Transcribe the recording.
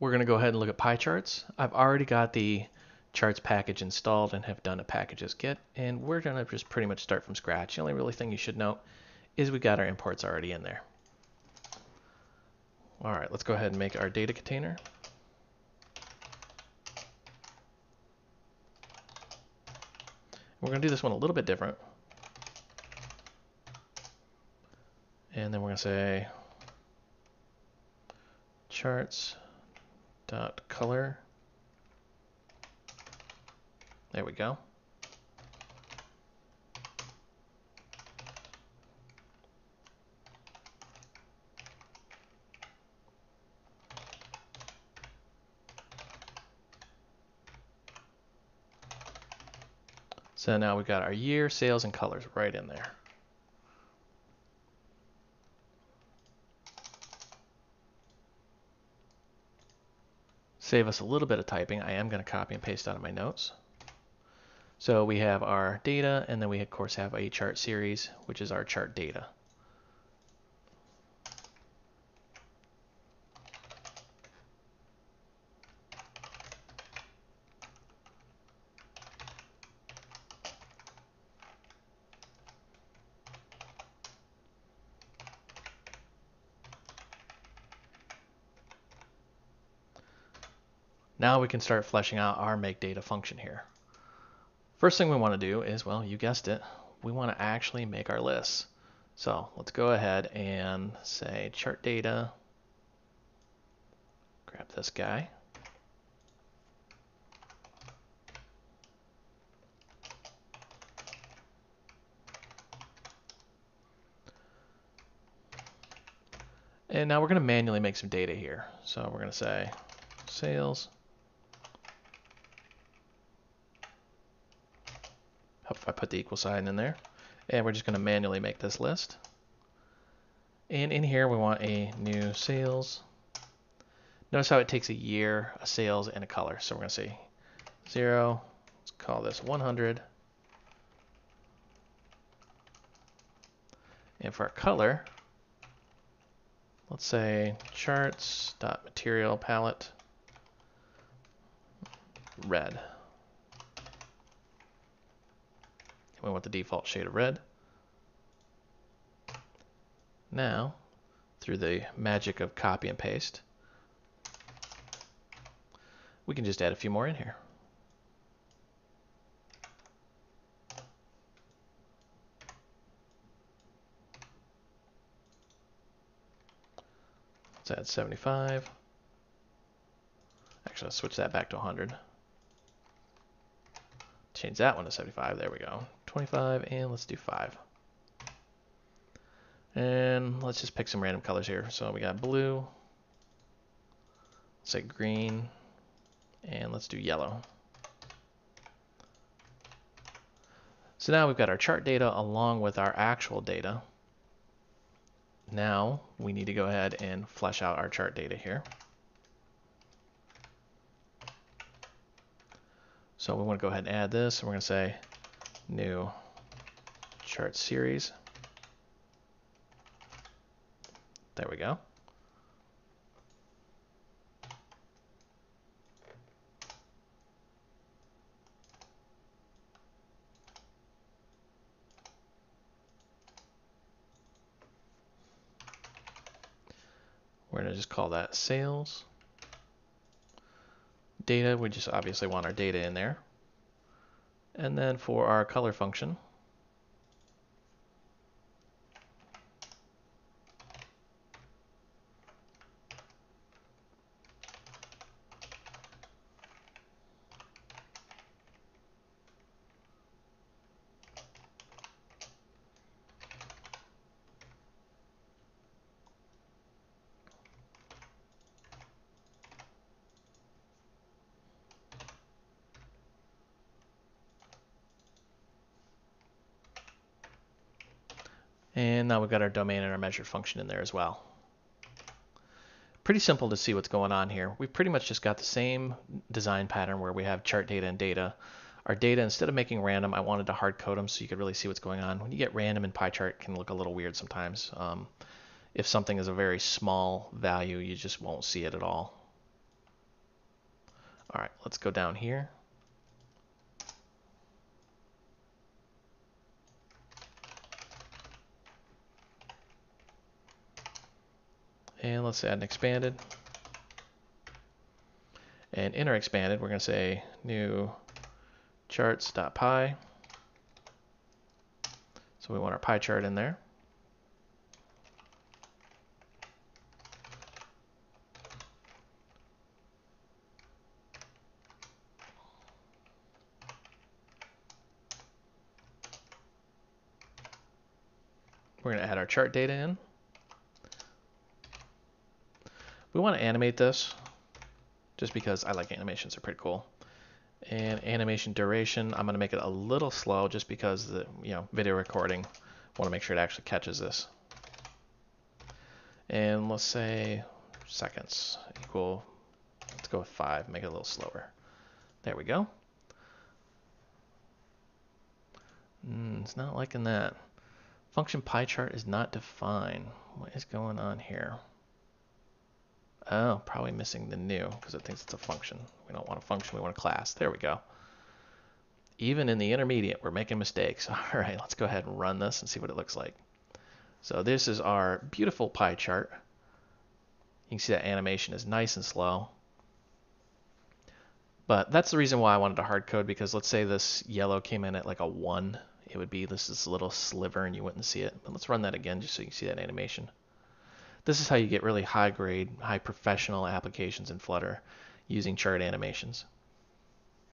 we're going to go ahead and look at pie charts. I've already got the charts package installed and have done a packages git, and we're going to just pretty much start from scratch. The only really thing you should note is we got our imports already in there. All right, let's go ahead and make our data container. We're going to do this one a little bit different. And then we're going to say charts.color. There we go. So now we've got our year, sales, and colors right in there. Save us a little bit of typing. I am going to copy and paste out of my notes. So we have our data, and then we of course have a chart series, which is our chart data. Now we can start fleshing out our make data function here. First thing we want to do is, well, you guessed it, we want to actually make our lists. So let's go ahead and say chart data, grab this guy. And now we're going to manually make some data here. So we're going to say sales. Help if I put the equal sign in there. And we're just going to manually make this list. And in here we want a new sales. Notice how it takes a year, a sales, and a color. So we're going to say 0. Let's call this 100. And for our color, let's say charts.material palette red. We want the default shade of red. Now, through the magic of copy and paste, we can just add a few more in here. Let's add 75. Actually, let's switch that back to 100. Change that one to 75. There we go. 25, and let's do 5. And let's just pick some random colors here. So we got blue, let's say green, and let's do yellow. So now we've got our chart data along with our actual data. Now we need to go ahead and flesh out our chart data here. So we want to go ahead and add this, and we're going to say new chart series. There we go. We're going to just call that sales. Data, we just obviously want our data in there. And then for our color function, and now we've got our domain and our measure function in there as well. Pretty simple to see what's going on here. We've pretty much just got the same design pattern where we have chart data and data. Our data, instead of making random, I wanted to hard code them so you could really see what's going on. When you get random in pie chart, it can look a little weird sometimes. If something is a very small value, you just won't see it at all. All right, let's go down here. And let's add an expanded. And in our expanded, we're going to say new charts.py. So we want our pie chart in there. We're going to add our chart data in. We want to animate this just because I like animations, they're pretty cool. And animation duration, I'm going to make it a little slow just because the video recording, want to make sure it actually catches this. And let's say seconds equal, let's go with 5, make it a little slower. There we go. It's not liking that. Function pie chart is not defined. What is going on here? Oh, probably missing the new because it thinks it's a function. We don't want a function, we want a class. There we go. Even in the intermediate, we're making mistakes. All right, let's go ahead and run this and see what it looks like. So this is our beautiful pie chart. You can see that animation is nice and slow. But that's the reason why I wanted to hard code, because let's say this yellow came in at like a 1. It would be this little sliver and you wouldn't see it. But let's run that again just so you can see that animation. This is how you get really high grade, high professional applications in Flutter using chart animations.